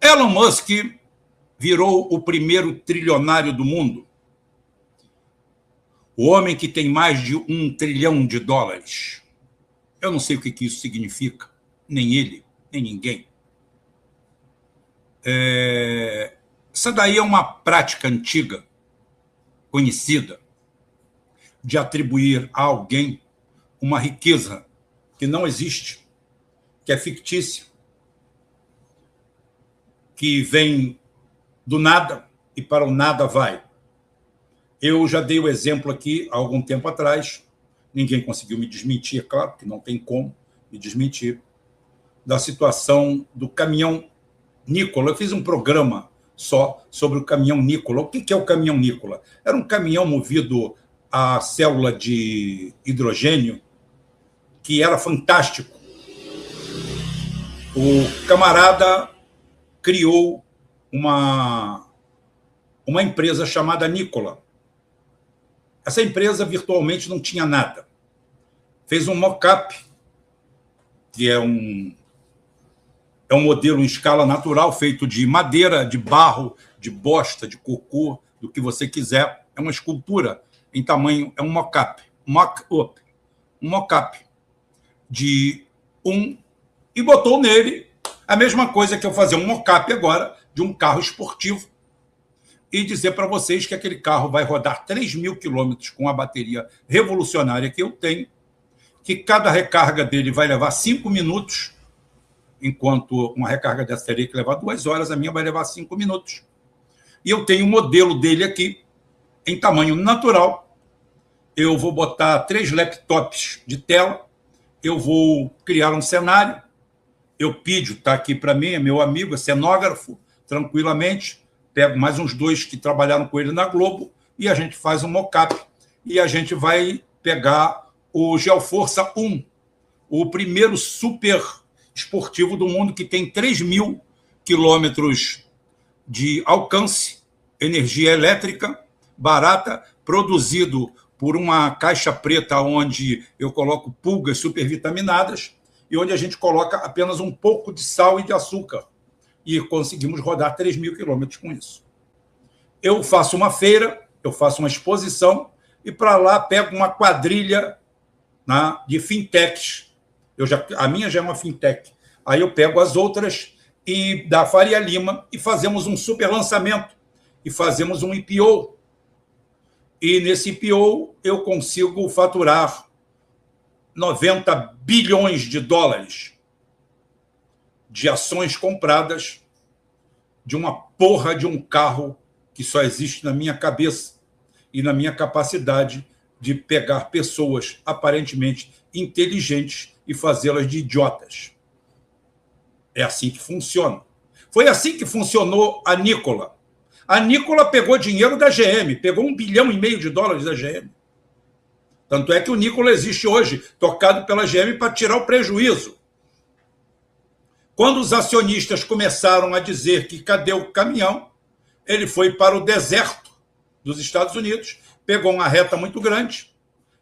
Elon Musk virou o primeiro trilionário do mundo. O homem que tem mais de $1 trilhão. Eu não sei o que isso significa, nem ele, nem ninguém. Essa daí é uma prática antiga, conhecida, de atribuir a alguém uma riqueza que não existe, que é fictícia, que vem do nada e para o nada vai. Eu já dei o exemplo aqui há algum tempo atrás, ninguém conseguiu me desmentir, é claro que não tem como me desmentir, da situação do caminhão Nikola. Eu fiz um programa só sobre o caminhão Nikola. O que é o caminhão Nikola? Era um caminhão movido a célula de hidrogênio que era fantástico. O camarada criou uma empresa chamada Nikola. Essa empresa virtualmente não tinha nada. Fez um mock-up, que é um modelo em escala natural, feito de madeira, de barro, de bosta, de cocô, do que você quiser. É uma escultura em tamanho, é um mock-up. Um mock-up de e botou nele a mesma coisa que eu fazer um mock-up agora de um carro esportivo e dizer para vocês que aquele carro vai rodar 3.000 quilômetros com a bateria revolucionária que eu tenho, que cada recarga dele vai levar 5 minutos, enquanto uma recarga dessa teria que levar 2 horas, a minha vai levar 5 minutos. E eu tenho um modelo dele aqui, em tamanho natural. Eu vou botar 3 laptops de tela, eu vou criar um cenário. Eupídio está aqui para mim, é meu amigo, é cenógrafo, tranquilamente. Pego mais uns 2 que trabalharam com ele na Globo e a gente faz um mock-up. E a gente vai pegar o Geoforça 1, o primeiro super esportivo do mundo, que tem 3.000 quilômetros de alcance, energia elétrica, barata, produzido por uma caixa preta onde eu coloco pulgas supervitaminadas e onde a gente coloca apenas um pouco de sal e de açúcar. E conseguimos rodar 3.000 quilômetros com isso. Eu faço uma feira, eu faço uma exposição e para lá pego uma quadrilha, né, de fintechs. A minha já é uma fintech. Aí eu pego as outras e da Faria Lima e fazemos um super lançamento e fazemos um IPO. E nesse IPO eu consigo faturar $90 bilhões de ações compradas de uma porra de um carro que só existe na minha cabeça e na minha capacidade de pegar pessoas aparentemente inteligentes e fazê-las de idiotas. É assim que funciona. Foi assim que funcionou a Nikola. A Nikola pegou dinheiro da GM, pegou $1,5 bilhão da GM. Tanto é que o Nikola existe hoje, tocado pela GM para tirar o prejuízo. Quando os acionistas começaram a dizer que cadê o caminhão, ele foi para o deserto dos Estados Unidos, pegou uma reta muito grande,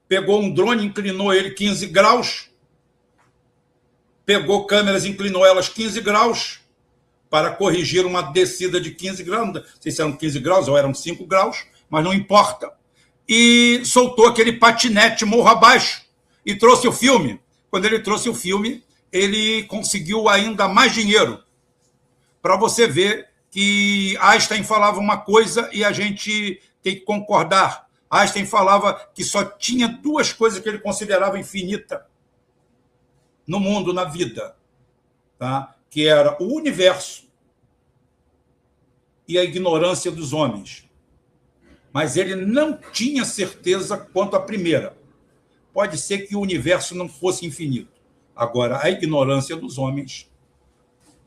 pegou um drone, inclinou ele 15 graus, pegou câmeras, inclinou elas 15 graus para corrigir uma descida de 15 graus, não sei se eram 15 graus ou eram 5 graus, mas não importa. E soltou aquele patinete morro abaixo e trouxe o filme. Quando ele trouxe o filme, ele conseguiu ainda mais dinheiro. Para você ver que Einstein falava uma coisa e a gente tem que concordar. Einstein falava que só tinha 2 coisas que ele considerava infinita no mundo, na vida, tá? Que era o universo e a ignorância dos homens. Mas ele não tinha certeza quanto à primeira. Pode ser que o universo não fosse infinito. Agora, a ignorância dos homens,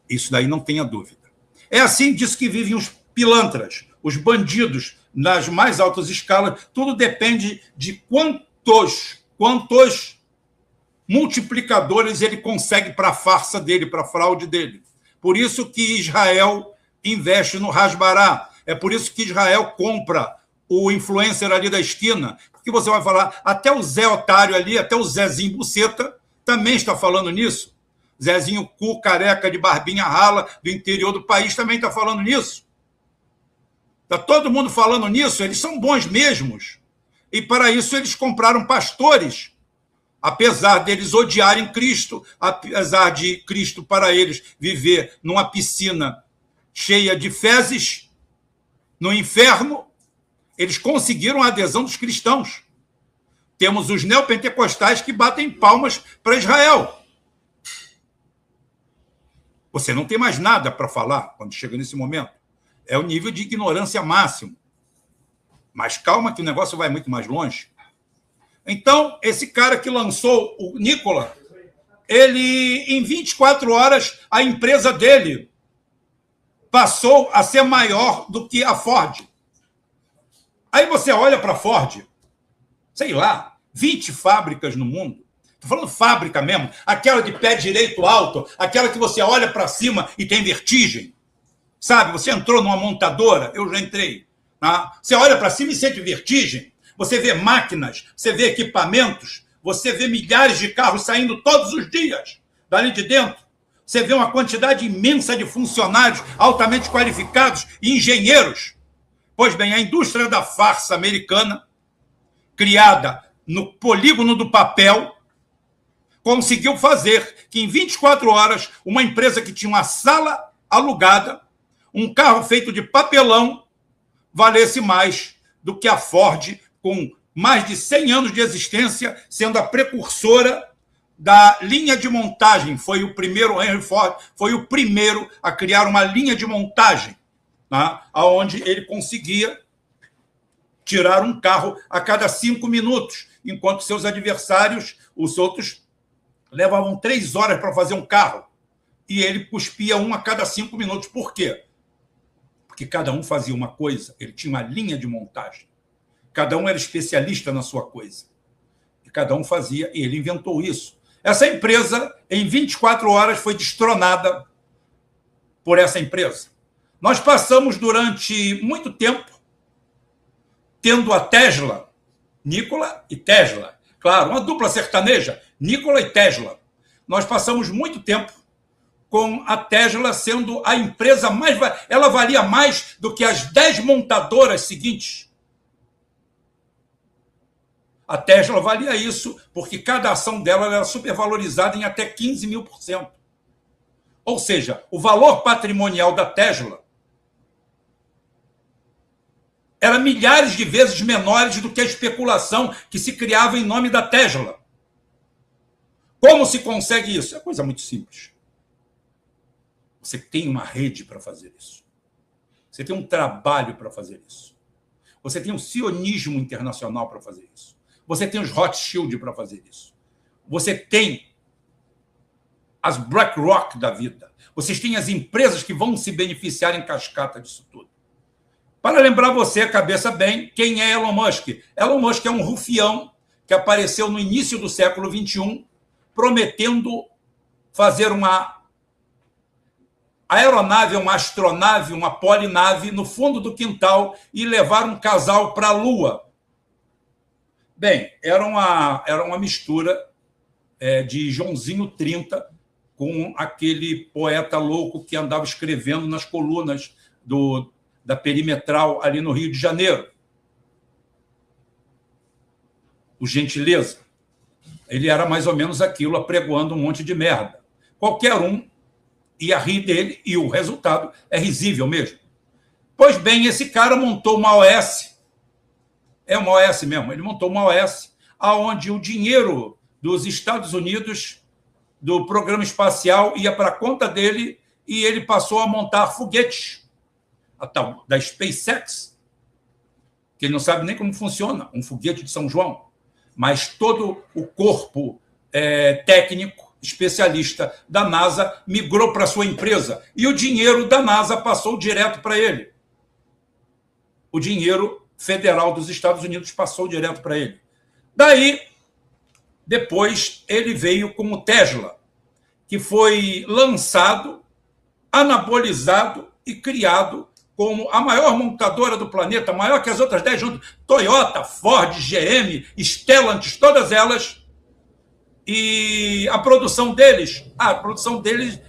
isso daí não tenha dúvida. É assim disso que vivem os pilantras, os bandidos nas mais altas escalas. Tudo depende de quantos multiplicadores ele consegue para a farsa dele, para a fraude dele. Por isso que Israel investe no Hasbará. É por isso que Israel compra o influencer ali da esquina. Porque você vai falar, até o Zé Otário ali, até o Zezinho Buceta, também está falando nisso. Zezinho Cu, careca de barbinha rala, do interior do país, também está falando nisso. Está todo mundo falando nisso, eles são bons mesmos. E para isso eles compraram pastores, apesar deles odiarem Cristo, apesar de Cristo para eles viver numa piscina cheia de fezes, no inferno, eles conseguiram a adesão dos cristãos. Temos os neopentecostais que batem palmas para Israel. Você não tem mais nada para falar quando chega nesse momento. É o nível de ignorância máximo. Mas calma que o negócio vai muito mais longe. Então, esse cara que lançou o Nikola, ele, em 24 horas, a empresa dele passou a ser maior do que a Ford. Aí você olha para a Ford, sei lá, 20 fábricas no mundo. Estou falando fábrica mesmo, aquela de pé direito alto, aquela que você olha para cima e tem vertigem. Sabe, você entrou numa montadora, eu já entrei. Tá? Você olha para cima e sente vertigem. Você vê máquinas, você vê equipamentos, você vê milhares de carros saindo todos os dias dali de dentro. Você vê uma quantidade imensa de funcionários altamente qualificados e engenheiros. Pois bem, a indústria da farsa americana, criada no polígono do papel, conseguiu fazer que, em 24 horas, uma empresa que tinha uma sala alugada, um carro feito de papelão, valesse mais do que a Ford, com mais de 100 anos de existência, sendo a precursora da linha de montagem. Foi o primeiro, Henry Ford foi o primeiro a criar uma linha de montagem, tá? Onde ele conseguia tirar um carro a cada 5 minutos, enquanto seus adversários, os outros, levavam 3 horas para fazer um carro. E ele cuspia um a cada 5 minutos. Por quê? Porque cada um fazia uma coisa, ele tinha uma linha de montagem. Cada um era especialista na sua coisa. E cada um fazia, e ele inventou isso. Essa empresa, em 24 horas, foi destronada por essa empresa. Nós passamos durante muito tempo tendo a Tesla, Nikola e Tesla. Claro, uma dupla sertaneja, Nikola e Tesla. Nós passamos muito tempo com a Tesla sendo a empresa mais... Ela valia mais do que as 10 montadoras seguintes. A Tesla valia isso porque cada ação dela era supervalorizada em até 15.000%. Ou seja, o valor patrimonial da Tesla era milhares de vezes menores do que a especulação que se criava em nome da Tesla. Como se consegue isso? É coisa muito simples. Você tem uma rede para fazer isso. Você tem um trabalho para fazer isso. Você tem um sionismo internacional para fazer isso. Você tem os Rothschild para fazer isso. Você tem as BlackRock da vida. Vocês têm as empresas que vão se beneficiar em cascata disso tudo. Para lembrar você, a cabeça bem, quem é Elon Musk? Elon Musk é um rufião que apareceu no início do século XXI, prometendo fazer uma aeronave, uma astronave, uma polinave no fundo do quintal e levar um casal para a Lua. Bem, era uma mistura de Joãozinho 30 com aquele poeta louco que andava escrevendo nas colunas da Perimetral ali no Rio de Janeiro. O Gentileza. Ele era mais ou menos aquilo, apregoando um monte de merda. Qualquer um ia rir dele e o resultado é risível mesmo. Pois bem, esse cara montou uma OS. É uma OS mesmo. Ele montou uma OS onde o dinheiro dos Estados Unidos, do programa espacial, ia para a conta dele e ele passou a montar foguetes, a tal da SpaceX, que ele não sabe nem como funciona um foguete de São João, mas todo o corpo técnico, especialista da NASA, migrou para a sua empresa e o dinheiro da NASA passou direto para ele. O dinheiro federal dos Estados Unidos passou direto para ele. Daí, depois, ele veio com o Tesla, que foi lançado, anabolizado e criado como a maior montadora do planeta, maior que as outras 10 juntas, Toyota, Ford, GM, Stellantis, todas elas E a produção deles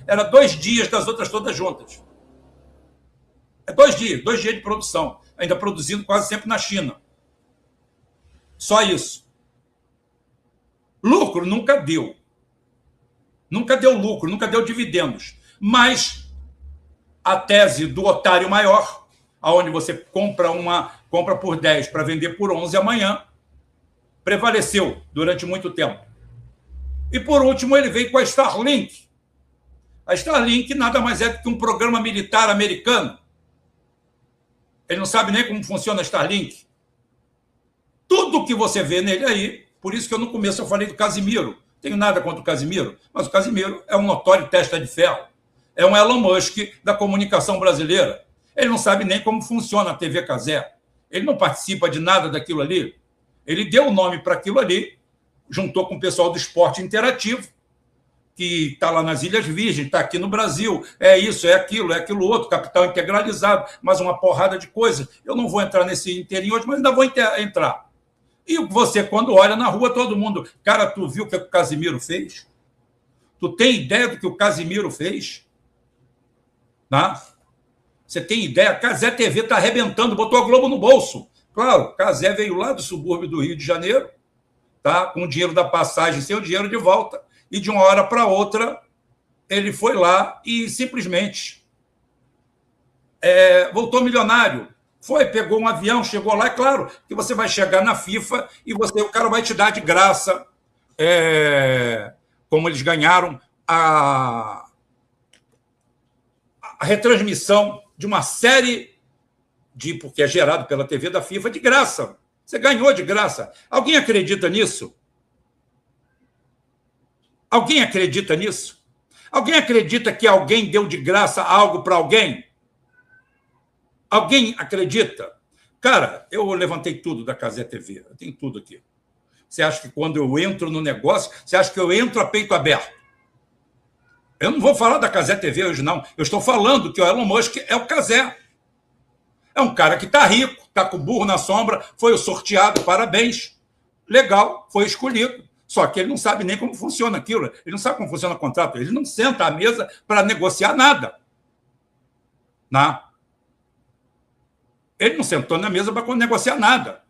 era 2 dias das outras todas juntas. É 2 dias de produção, ainda produzindo quase sempre na China. Só isso. Lucro nunca deu. Nunca deu lucro, nunca deu dividendos. Mas a tese do otário maior, onde você compra por 10 para vender por 11 amanhã, prevaleceu durante muito tempo. E, por último, ele veio com a Starlink. A Starlink nada mais é do que um programa militar americano. Ele não sabe nem como funciona a Starlink. Tudo que você vê nele aí, por isso que eu no começo eu falei do Casimiro. Tenho nada contra o Casimiro, mas o Casimiro é um notório testa de ferro. É um Elon Musk da comunicação brasileira. Ele não sabe nem como funciona a TV Cazé. Ele não participa de nada daquilo ali. Ele deu o nome para aquilo ali, juntou com o pessoal do esporte interativo, que está lá nas Ilhas Virgens, está aqui no Brasil, é isso, é aquilo outro, capital integralizado, mais uma porrada de coisas. Eu não vou entrar nesse inteirinho hoje, mas ainda vou entrar. E você, quando olha na rua, todo mundo... Cara, tu viu o que o Casimiro fez? Tu tem ideia do que o Casimiro fez? Tá? Você tem ideia? A Cazé TV está arrebentando, botou a Globo no bolso. Claro, Cazé veio lá do subúrbio do Rio de Janeiro, tá? Com o dinheiro da passagem, sem o dinheiro de volta. E de uma hora para outra, ele foi lá e simplesmente voltou milionário. Pegou um avião, chegou lá. É claro que você vai chegar na FIFA e o cara vai te dar de graça, como eles ganharam a retransmissão de uma série porque é gerado pela TV da FIFA, de graça. Você ganhou de graça. Alguém acredita nisso? Alguém acredita nisso? Alguém acredita que alguém deu de graça algo para alguém? Alguém acredita? Cara, eu levantei tudo da Cazé TV. Eu tenho tudo aqui. Você acha que quando eu entro no negócio, você acha que eu entro a peito aberto? Eu não vou falar da Cazé TV hoje, não. Eu estou falando que o Elon Musk é o Cazé. É um cara que está rico, está com o burro na sombra, foi o sorteado, parabéns. Legal, foi escolhido. Só que ele não sabe nem como funciona aquilo. Ele não sabe como funciona o contrato. Ele não senta à mesa para negociar nada. Não. Ele não sentou na mesa para negociar nada.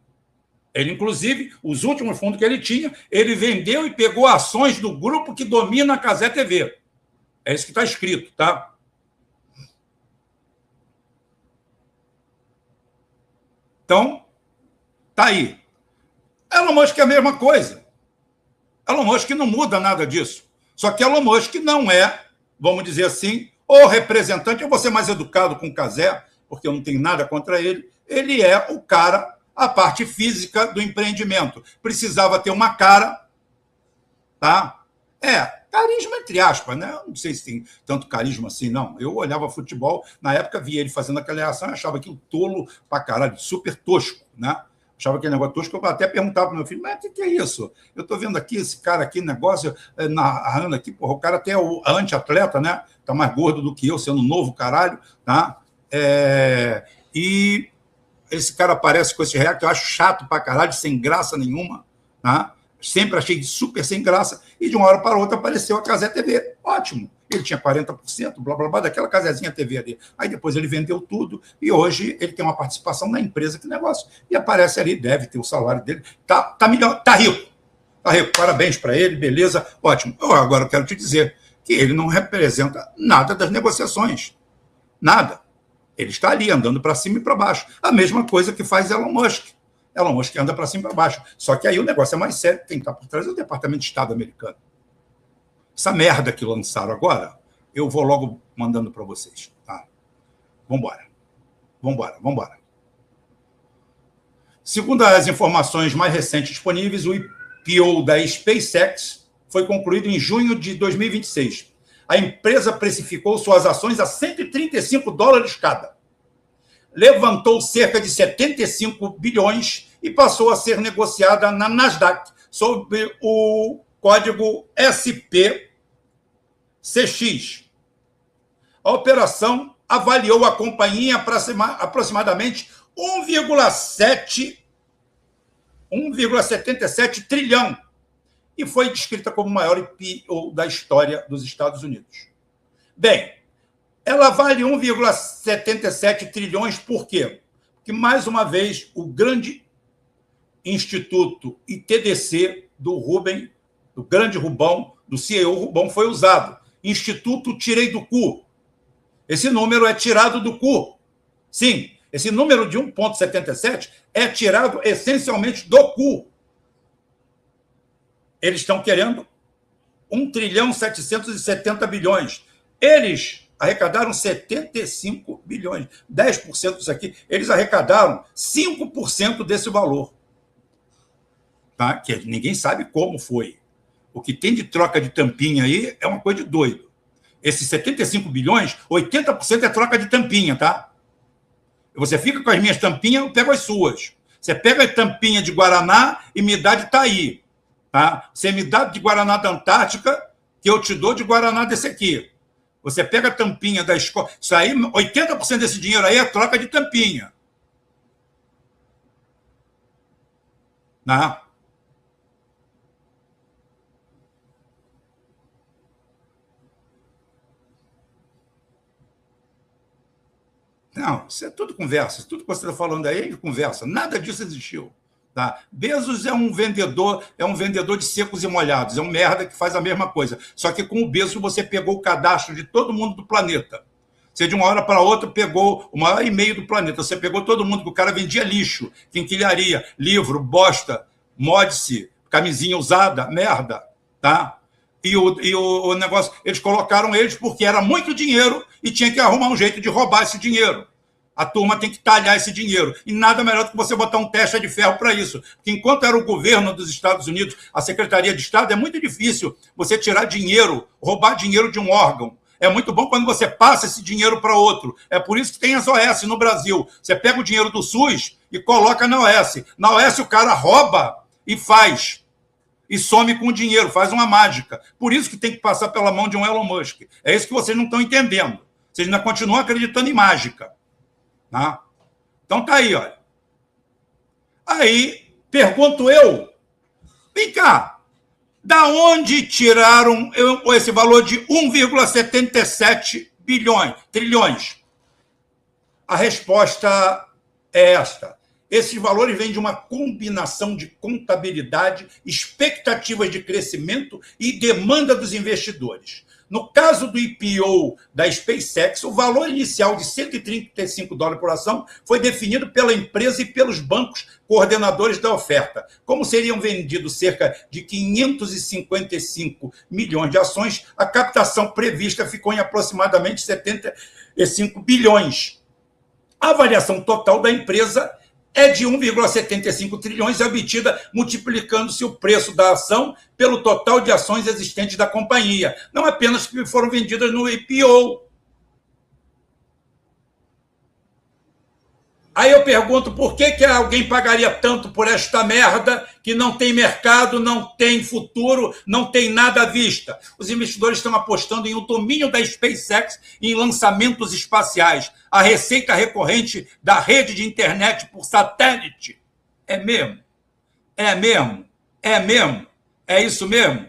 Ele, inclusive, os últimos fundos que ele tinha, ele vendeu e pegou ações do grupo que domina a Cazé TV. É isso que está escrito, tá? Então, tá aí. Elon Musk é a mesma coisa. Elon Musk não muda nada disso. Só que Elon Musk não é, vamos dizer assim, o representante. Eu vou ser mais educado com o Cazé, porque eu não tenho nada contra ele. Ele é o cara, a parte física do empreendimento. Precisava ter uma cara, tá? Carisma entre aspas, né? Eu não sei se tem tanto carisma assim, não. Eu olhava futebol, na época via ele fazendo aquela ação e achava aquilo tolo pra caralho, super tosco, né? Achava aquele negócio tosco, eu até perguntava pro meu filho, mas o que é isso? Eu tô vendo aqui esse cara aqui, negócio, narrando aqui, porra, o cara até é o anti-atleta, né? Tá mais gordo do que eu, sendo novo caralho, tá? E esse cara aparece com esse react, eu acho chato pra caralho, sem graça nenhuma, tá? Sempre achei super sem graça, e de uma hora para outra apareceu a Cazé TV. Ótimo. Ele tinha 40%, blá, blá, blá, daquela Casézinha TV ali. Aí depois ele vendeu tudo, e hoje ele tem uma participação na empresa, que negócio. E aparece ali, deve ter o salário dele. Tá rico. Tá rico. Parabéns para ele, beleza, ótimo. Agora eu quero te dizer que ele não representa nada das negociações. Nada. Ele está ali, andando para cima e para baixo. A mesma coisa que faz Elon Musk. Elon Musk anda para cima e para baixo. Só que aí o negócio é mais sério. Quem está por trás é o Departamento de Estado americano. Essa merda que lançaram agora, eu vou logo mandando para vocês. Tá? Vambora. Segundo as informações mais recentes disponíveis, o IPO da SpaceX foi concluído em junho de 2026. A empresa precificou suas ações a $135 cada. Levantou cerca de 75 bilhões e passou a ser negociada na Nasdaq, sob o código SPCX. A operação avaliou a companhia aproximadamente 1,77 trilhão e foi descrita como o maior IPO da história dos Estados Unidos. Bem, ela vale 1,77 trilhões, por quê? Porque, mais uma vez, o grande Instituto ITDC do Rubem, do grande Rubão, do CEO Rubão, foi usado. Instituto tirei do cu. Esse número é tirado do cu. Sim, esse número de 1,77 é tirado essencialmente do cu. Eles estão querendo 1 trilhão 770 bilhões. Eles arrecadaram 75 bilhões. 10% disso aqui. Eles arrecadaram 5% desse valor. Tá? Que ninguém sabe como foi. O que tem de troca de tampinha aí é uma coisa de doido. Esses 75 bilhões, 80% é troca de tampinha, tá? Você fica com as minhas tampinhas, eu pego as suas. Você pega a tampinha de Guaraná e me dá de Itaí. Tá? Você me dá de Guaraná da Antártica, que eu te dou de Guaraná desse aqui. Você pega a tampinha da escola. Isso aí, 80% desse dinheiro aí é troca de tampinha. Tá? Não, isso é tudo conversa. Tudo que você está falando aí é conversa. Nada disso existiu. Tá? Bezos é um vendedor de secos e molhados. É um merda que faz a mesma coisa. Só que com o Bezos você pegou o cadastro de todo mundo do planeta. Você, de uma hora para outra, pegou o maior e-mail do planeta. Você pegou todo mundo, que o cara vendia lixo, quinquilharia, livro, bosta, mod-se, camisinha usada, merda. Tá? E o negócio, eles colocaram eles porque era muito dinheiro e tinha que arrumar um jeito de roubar esse dinheiro. A turma tem que talhar esse dinheiro. E nada melhor do que você botar um testa de ferro para isso. Porque enquanto era o governo dos Estados Unidos, a Secretaria de Estado, é muito difícil você tirar dinheiro, roubar dinheiro de um órgão. É muito bom quando você passa esse dinheiro para outro. É por isso que tem as OS no Brasil. Você pega o dinheiro do SUS e coloca na OS. Na OS o cara rouba e faz. E some com o dinheiro, faz uma mágica. Por isso que tem que passar pela mão de um Elon Musk. É isso que vocês não estão entendendo. Vocês ainda continuam acreditando em mágica. Tá? Então tá aí, olha. Aí, pergunto eu, vem cá, da onde tiraram esse valor de 1,77 trilhões? A resposta é esta. Esses valores vêm de uma combinação de contabilidade, expectativas de crescimento e demanda dos investidores. No caso do IPO da SpaceX, o valor inicial de $135 por ação foi definido pela empresa e pelos bancos coordenadores da oferta. Como seriam vendidos cerca de 555 milhões de ações, a captação prevista ficou em aproximadamente 75 bilhões. A avaliação total da empresa é de 1,75 trilhões, obtida multiplicando-se o preço da ação pelo total de ações existentes da companhia, não apenas que foram vendidas no IPO. Aí eu pergunto, por que alguém pagaria tanto por esta merda que não tem mercado, não tem futuro, não tem nada à vista? Os investidores estão apostando em um domínio da SpaceX em lançamentos espaciais, a receita recorrente da rede de internet por satélite. É mesmo? É mesmo? É mesmo? É isso mesmo?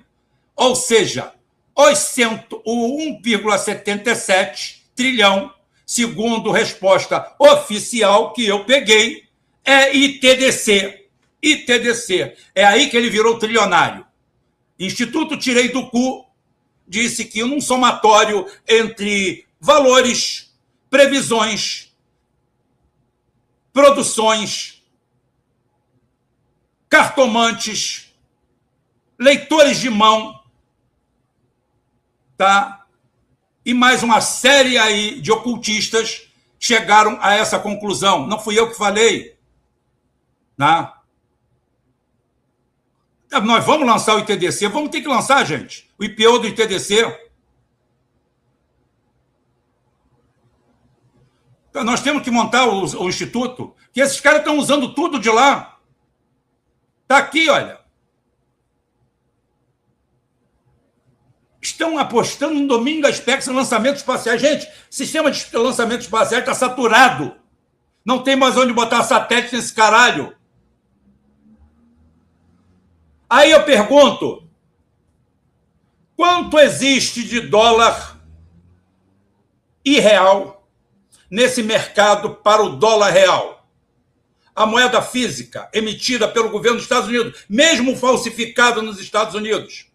Ou seja, o 1,77 trilhão, segundo resposta oficial que eu peguei, é ITDC. ITDC. É aí que ele virou trilionário. Instituto Tirei do Cu disse que num somatório entre valores, previsões, produções, cartomantes, leitores de mão, tá? E mais uma série aí de ocultistas chegaram a essa conclusão. Não fui eu que falei. Né? Nós vamos lançar o ITDC, vamos ter que lançar, gente, o IPO do ITDC. Então, nós temos que montar o instituto, que esses caras estão usando tudo de lá. Está aqui, olha. Estão apostando no domínio da SpaceX em lançamentos espaciais. Gente, o sistema de lançamento espacial está saturado. Não tem mais onde botar satélite nesse caralho. Aí eu pergunto, Quanto existe de dólar e real nesse mercado para o dólar real? A moeda física emitida pelo governo dos Estados Unidos, mesmo falsificada nos Estados Unidos.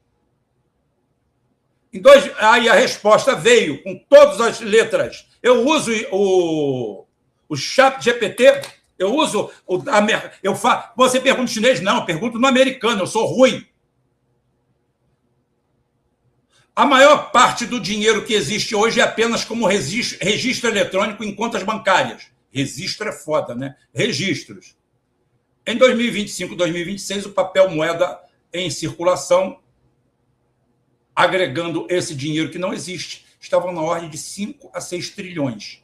Aí a resposta veio com todas as letras. Eu uso o chat GPT, eu uso você pergunta em chinês? Não, eu pergunto no americano, eu sou ruim. A maior parte do dinheiro que existe hoje é apenas como registro eletrônico em contas bancárias. Registro é foda, né? Registros. Em 2025, 2026, o papel moeda em circulação, agregando esse dinheiro que não existe, estavam na ordem de 5 a 6 trilhões.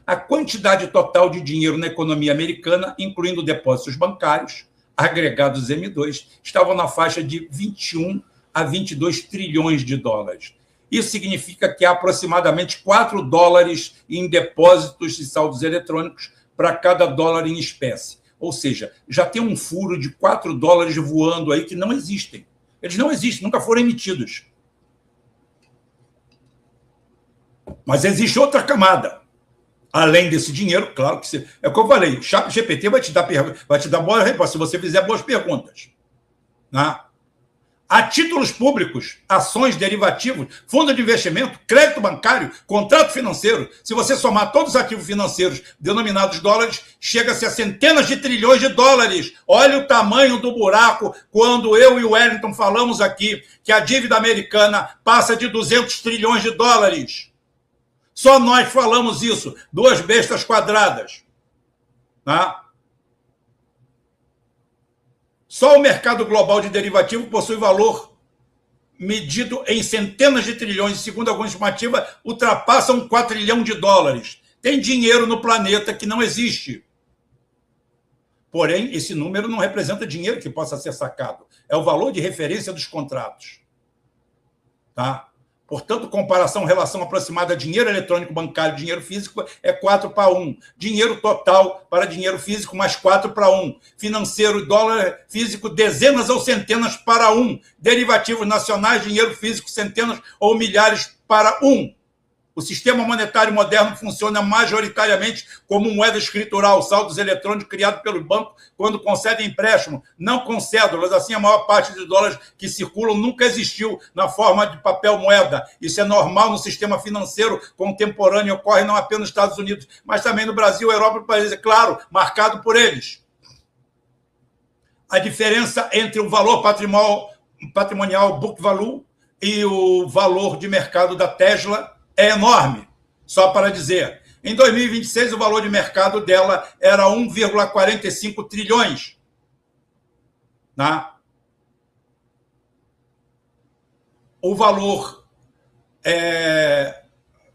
A quantidade total de dinheiro na economia americana, incluindo depósitos bancários, agregados M2, estavam na faixa de 21 a 22 trilhões de dólares. Isso significa que há aproximadamente 4 dólares em depósitos e saldos eletrônicos para cada dólar em espécie. Ou seja, já tem um furo de 4 dólares voando aí que não existem. Eles não existem, nunca foram emitidos. Mas existe outra camada. Além desse dinheiro, claro que é o que eu falei, o Chat GPT vai te dar boa resposta se você fizer boas perguntas. Né? Há títulos públicos, ações, derivativos, fundo de investimento, crédito bancário, contrato financeiro. Se você somar todos os ativos financeiros denominados dólares, chega-se a centenas de trilhões de dólares. Olha o tamanho do buraco quando eu e o Wellington falamos aqui que a dívida americana passa de 200 trilhões de dólares. Só nós falamos isso, duas bestas quadradas. Tá? Só o mercado global de derivativo possui valor medido em centenas de trilhões, e, segundo alguma estimativa, ultrapassa um quatrilhão de dólares. Tem dinheiro no planeta que não existe. Porém, esse número não representa dinheiro que possa ser sacado. É o valor de referência dos contratos. Tá? Portanto, comparação, relação aproximada dinheiro eletrônico bancário e dinheiro físico é 4:1. Dinheiro total para dinheiro físico mais 4:1. Financeiro, dólar físico, dezenas ou centenas para 1. Derivativos nacionais, dinheiro físico, centenas ou milhares para 1. O sistema monetário moderno funciona majoritariamente como moeda escritural, saldos eletrônicos criados pelo banco quando concedem empréstimo, não com cédulas. Assim, a maior parte de dólares que circulam nunca existiu na forma de papel moeda. Isso é normal no sistema financeiro contemporâneo, ocorre não apenas nos Estados Unidos, mas também no Brasil, Europa e países, claro, marcado por eles. A diferença entre o valor patrimonial book value e o valor de mercado da Tesla é enorme. Só para dizer, em 2026 o valor de mercado dela era 1,45 trilhões. Tá? O valor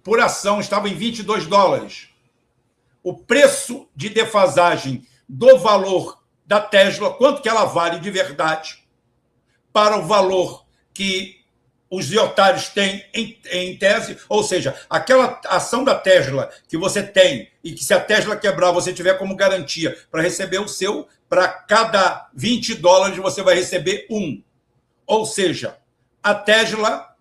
por ação estava em 22 dólares. O preço de defasagem do valor da Tesla, quanto que ela vale de verdade, para o valor que os otários têm em tese, ou seja, aquela ação da Tesla que você tem e que se a Tesla quebrar, você tiver como garantia para receber o seu, para cada 20 dólares você vai receber 1. Ou seja, a Tesla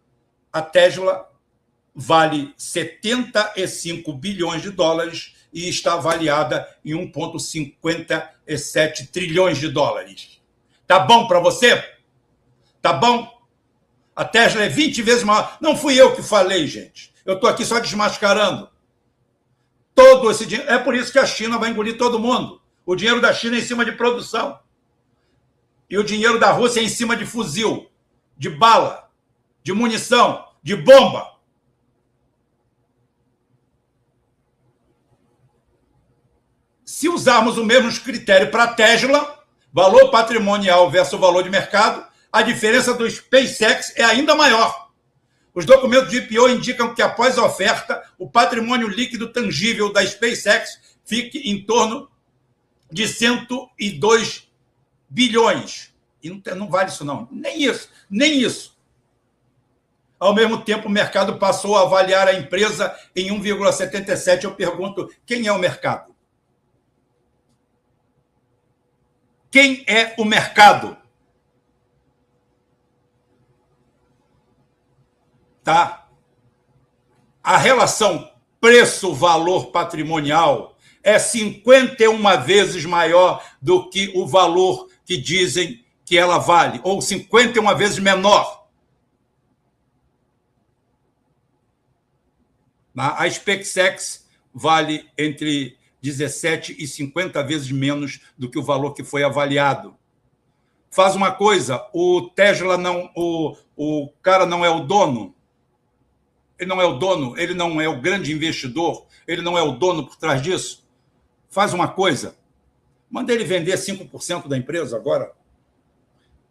vale 75 bilhões de dólares e está avaliada em 1,57 trilhões de dólares. Tá bom para você? Tá bom? A Tesla é 20 vezes maior. Não fui eu que falei, gente. Eu estou aqui só desmascarando. Todo esse dinheiro. É por isso que a China vai engolir todo mundo. O dinheiro da China é em cima de produção. E o dinheiro da Rússia é em cima de fuzil, de bala, de munição, de bomba. Se usarmos o mesmo critério para a Tesla, valor patrimonial versus valor de mercado, a diferença do SpaceX é ainda maior. Os documentos de IPO indicam que, após a oferta, o patrimônio líquido tangível da SpaceX fique em torno de 102 bilhões. E não vale isso, não. Nem isso, nem isso. Ao mesmo tempo, o mercado passou a avaliar a empresa em 1,77. Eu pergunto, quem é o mercado? Quem é o mercado? tá? A relação preço-valor patrimonial é 51 vezes maior do que o valor que dizem que ela vale, ou 51 vezes menor. A SpaceX vale entre 17 e 50 vezes menos do que o valor que foi avaliado. Faz uma coisa, o Tesla não, o cara não é o dono, ele não é o dono, ele não é o grande investidor, ele não é o dono por trás disso. Faz uma coisa, manda ele vender 5% da empresa agora.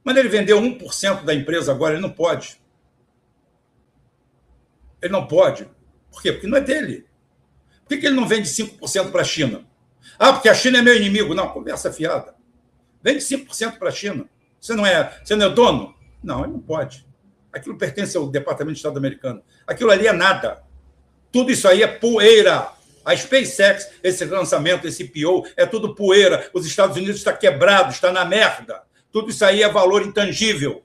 Manda ele vender 1% da empresa agora, ele não pode. Ele não pode. Por quê? Porque não é dele. Por que ele não vende 5% para a China? Ah, porque a China é meu inimigo. Não, conversa fiada. Vende 5% para a China. Você não é dono? Não, ele não pode. Aquilo pertence ao Departamento de Estado americano. Aquilo ali é nada. Tudo isso aí é poeira. A SpaceX, esse lançamento, esse IPO, é tudo poeira. Os Estados Unidos está quebrado, está na merda. Tudo isso aí é valor intangível.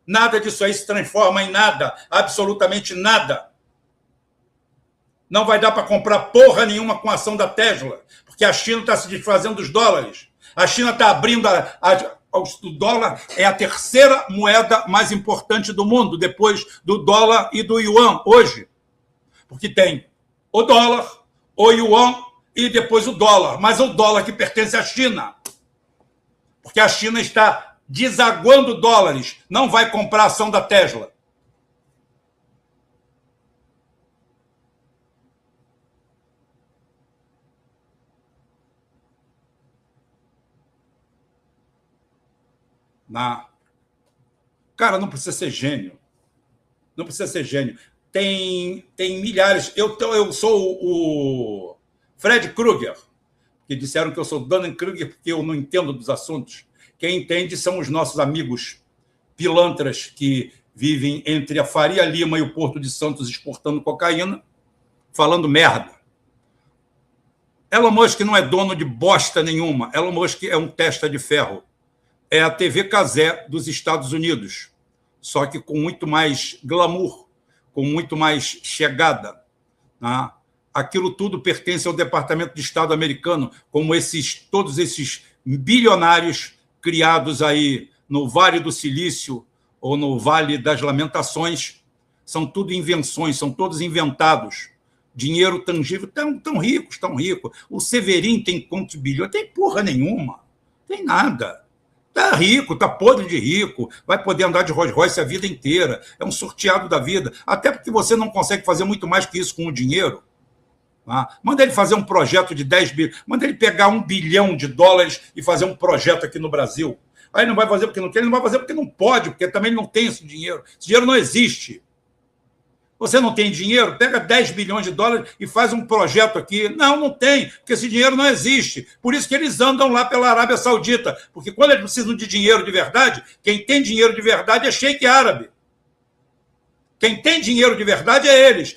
Nada disso aí se transforma em nada. Absolutamente nada. Não vai dar para comprar porra nenhuma com a ação da Tesla, porque a China está se desfazendo dos dólares. A China está abrindo... O dólar é a terceira moeda mais importante do mundo, depois do dólar e do yuan, hoje. Porque tem o dólar, o yuan e depois o dólar. Mas o dólar que pertence à China. Porque a China está desaguando dólares, não vai comprar a ação da Tesla. Cara, não precisa ser gênio. Não precisa ser gênio. Tem milhares. Eu sou o Fred Krueger, que disseram que eu sou Dunning-Kruger porque eu não entendo dos assuntos. Quem entende são os nossos amigos pilantras que vivem entre a Faria Lima e o Porto de Santos exportando cocaína, falando merda. Elon Musk não é dono de bosta nenhuma. Elon Musk é um testa de ferro. É a TV Casé dos Estados Unidos, só que com muito mais glamour, com muito mais chegada. Né? Aquilo tudo pertence ao Departamento de Estado americano, como todos esses bilionários criados aí no Vale do Silício ou no Vale das Lamentações, são tudo invenções, são todos inventados. Dinheiro tangível, tão ricos, tão ricos. O Severin tem quantos bilhões? Tem porra nenhuma, tem nada. Está rico, está podre de rico, vai poder andar de Rolls Royce a vida inteira, é um sorteado da vida, até porque você não consegue fazer muito mais que isso com o dinheiro. Tá? Manda ele fazer um projeto de 10 bilhões, manda ele pegar $1 bilhão e fazer um projeto aqui no Brasil. Aí não vai fazer porque não quer, ele não vai fazer porque não pode, porque também ele não tem esse dinheiro. Esse dinheiro não existe. Você não tem dinheiro? Pega $10 bilhões e faz um projeto aqui. Não tem, porque esse dinheiro não existe. Por isso que eles andam lá pela Arábia Saudita, porque quando eles precisam de dinheiro de verdade, quem tem dinheiro de verdade é Sheik árabe. Quem tem dinheiro de verdade é eles.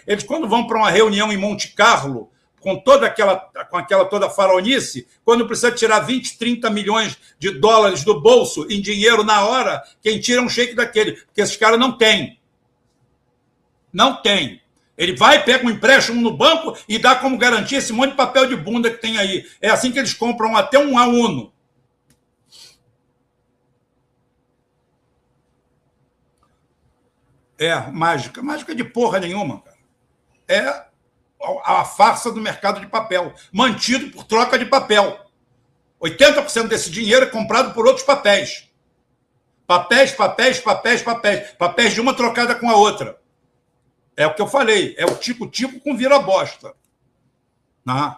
Eles, quando vão para uma reunião em Monte Carlo, com aquela toda faraonice, quando precisa tirar 20, 30 milhões de dólares do bolso em dinheiro na hora, quem tira é um sheik daquele, porque esses caras não têm. Não tem. Ele vai, pega um empréstimo no banco e dá como garantia esse monte de papel de bunda que tem aí. É assim que eles compram até um A1. É, mágica. Mágica de porra nenhuma, cara. É a farsa do mercado de papel, mantido por troca de papel. 80% desse dinheiro é comprado por outros papéis. Papéis de uma trocada com a outra. É o que eu falei, é o tipo com vira-bosta. Né?